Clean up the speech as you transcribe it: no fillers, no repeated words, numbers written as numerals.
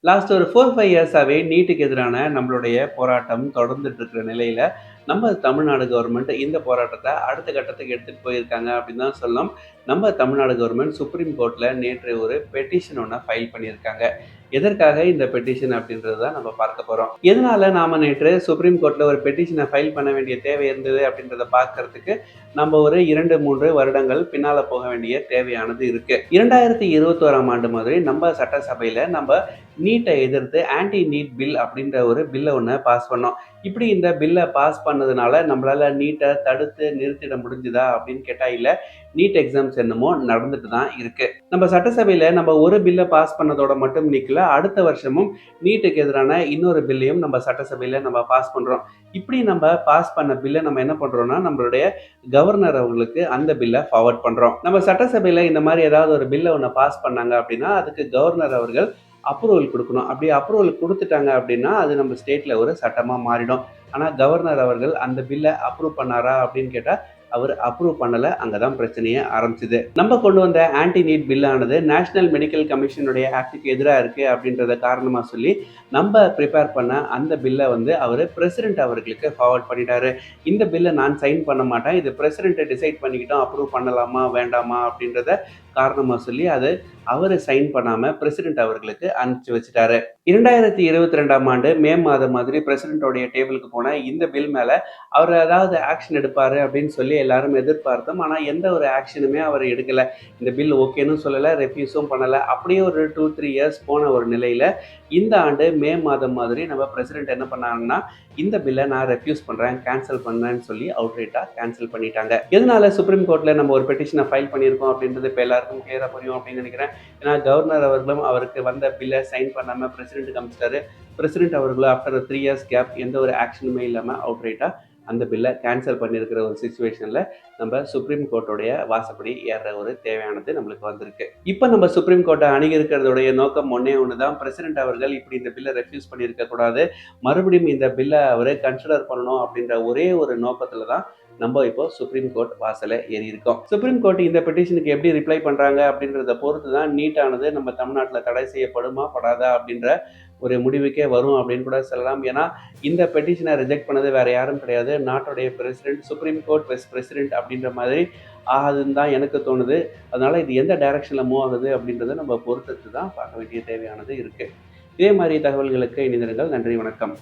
Last ஒரு 4, 5 இயர்ஸாவே நீட்டுக்கு எதிரான நம்மளுடைய போராட்டம் தொடர்ந்துட்டு இருக்கிற நிலையில, நம்ம தமிழ்நாடு கவர்மெண்ட் இந்த போராட்டத்த அடுத்த கட்டத்துக்கு எடுத்துட்டு போயிருக்காங்க அப்படின்னு தான் சொல்லணும். நம்ம தமிழ்நாடு கவர்மெண்ட் சுப்ரீம் கோர்ட்ல நேற்று ஒரு பெட்டிஷன் ஒண்ண ஃபைல் பண்ணியிருக்காங்க. எதற்காக இந்த பெட்டிஷன் அப்படின்றத தான் நம்ம பார்க்க போறோம். எதனால நாம நேற்று சுப்ரீம் கோர்ட்ல ஒரு பெட்டிஷன ஃபைல் பண்ண வேண்டிய தேவை இருந்தது அப்படின்றத பார்க்கறதுக்கு, நம்ம ஒரு 2, 3 வருடங்கள் பின்னால போக வேண்டிய தேவையானது இருக்கு. 2021ஆம் ஆண்டு மாதிரி நம்ம சட்டசபையில நீட்டை எதிர்த்து ஆன்டி நீட் பில் அப்படின்ற ஒரு பில்ல ஒண்ண பாஸ் பண்ணோம். இப்படி இந்த பில்ல பாஸ் பண்ணதுனால நம்மளால நீட்ட தடுத்து நிறுத்திட முடிஞ்சுதா அப்படின்னு கேட்டா இல்ல. நீட் எக்ஸாம்ஸ் என்னமோ நடந்துட்டு தான் இருக்கு. நம்ம சட்டசபையில நம்ம ஒரு பில்ல பாஸ் பண்ணதோட மட்டும் நிக்கல. அடுத்த வருஷமும் நீட்டுக்கு எதிரான இன்னொரு பில்லையும் நம்ம சட்டசபையில நம்ம பாஸ் பண்றோம். இப்படி நம்ம பாஸ் பண்ண பில்ல நம்ம என்ன பண்றோம்னா, நம்மளுடைய கவர்னர் அவர்களுக்கு அந்த பில்ல ஃபார்வர்ட் பண்றோம். நம்ம சட்டசபையில இந்த மாதிரி ஏதாவது ஒரு பில்ல ஒண்ண பாஸ் பண்ணாங்க அப்படின்னா, அதுக்கு கவர்னர் அவர்கள் அப்ரூவல் குடுக்கணும். அப்படி அப்ரூவல் குடுத்துட்டாங்க அப்படின்னா, அது நம்ம ஸ்டேட்ல ஒரு சட்டமா மாறிடும். ஆனா கவர்னர் அவர்கள் அந்த பில்ல அப்ரூவ் பண்ணாரா அப்படின்னு கேட்டா, அவரு அப்ரூவ் பண்ணல. அங்க தான் பிரச்சனையே ஆரம்பிச்சது. நம்ம கொண்டு வந்த ஆன்டி நீட் பில்லானது நேஷனல் மெடிக்கல் கமிஷனுடைய ஆக்ட்க்கு எதிரா இருக்கு அப்படின்றத காரணமா சொல்லி, நம்ம பிரிப்பேர் பண்ண அந்த பில்ல அவரு பிரசிடென்ட் அவர்களுக்கு ஃபார்வர்ட் பண்ணிட்டாரு. இந்த பில்ல நான் சைன் பண்ண மாட்டேன். இது பிரசிடென்ட் டிசைட் பண்ணிக்கிட்டோம் அப்ரூவ் பண்ணலாமா, வேண்டாமா அப்படின்றத காரணமா சொல்லி அவரு சைன் பண்ணாம பிரசிடென்ட் அவர்களுக்கு அனுப்பிச்சு வச்சுட்டாரு. 2022ஆம் ஆண்டு மே மாதம் மாதிரி பிரசிடென்ட்டோடைய டேபிளுக்கு போன இந்த பில் மேல அவர் ஏதாவது ஆக்ஷன் எடுப்பாரு அப்படின்னு சொல்லி எல்லாரும் எதிர்பார்த்தோம். ஆனா எந்த ஒரு ஆக்ஷனுமே அவர் எடுக்கல. இந்த பில் ஓகேன்னு சொல்லல, ரெஃப்யூஸும் பண்ணல. அப்படியே ஒரு 2, 3 இயர்ஸ் போன ஒரு நிலையில இந்த ஆண்டு மே மாதம் மாதிரி நம்ம பிரசிடென்ட் என்ன பண்ணாங்கன்னா, இந்த பில்ல நான் ரெஃப்யூஸ் பண்றேன், கேன்சல் பண்றேன்னு சொல்லி அவுட்ரைட்டா கேன்சல் பண்ணிட்டாங்க. எதனால சுப்ரீம் கோர்ட்ல நம்ம ஒரு பெட்டிஷன ஃபைல் பண்ணியிருக்கோம் அப்படின்றது இப்ப எல்லாருக்கும் கிளியரா புரியும் அப்படின்னு நினைக்கிறேன். ஏன்னா கவர்னர் அவர்களும் அவருக்கு வந்த பில்ல சைன் பண்ணாம பிரசிடென்ட்க்கு அனுப்பிச்சிட்டாரு. பிரசிடென்ட் அவர்களும் ஆஃப்டர் 3 இயர்ஸ் கேப் எந்த ஒரு ஆக்ஷனுமே இல்லாம அவுட்ரைட்டா அந்த பில்ல கேன்சல் பண்ணியிருக்கிற ஒரு சிச்சுவேஷன்ல நம்ம சுப்ரீம் கோர்ட்டோடைய வாசப்படி ஏறுற ஒரு தேவையானது நம்மளுக்கு வந்திருக்கு. இப்ப நம்ம சுப்ரீம் கோர்ட்டை அணுகி இருக்கிறதுடைய நோக்கம் ஒண்ணே ஒண்ணுதான். பிரசிடென்ட் அவர்கள் இப்படி இந்த பில்லை ரெஃப்யூஸ் பண்ணியிருக்க கூடாது. மறுபடியும் இந்த பில்லை அவரு கன்சிடர் பண்ணணும் அப்படின்ற ஒரே ஒரு நோக்கத்துல தான் நம்ம இப்போ சுப்ரீம் கோர்ட் வாசலை ஏறி இருக்கோம். சுப்ரீம் கோர்ட் இந்த பெட்டிஷனுக்கு எப்படி ரிப்ளை பண்றாங்க அப்படின்றத பொறுத்து தான் நீட்டானது நம்ம தமிழ்நாட்டில் தடை செய்யப்படுமா படாதா அப்படின்ற ஒரு முடிவுக்கே வரும் அப்படின்னு கூட சொல்லலாம். ஏன்னா இந்த பெட்டிஷனை ரிஜெக்ட் பண்ணது வேற யாரும் கிடையாது, நாட்டுடைய பிரசிடென்ட். சுப்ரீம் கோர்ட் வெஸ் பிரசிடென்ட் அப்படின்ற மாதிரி ஆகுதுன்னு தான் எனக்கு தோணுது. அதனால இது எந்த டைரக்ஷன்ல மூவ் ஆகுது அப்படின்றத நம்ம பொறுத்துட்டு தான் பார்க்க வேண்டிய தேவையானது இருக்கு. இதே மாதிரி தகவல்களுக்கு இணைந்திருங்கள். நன்றி, வணக்கம்.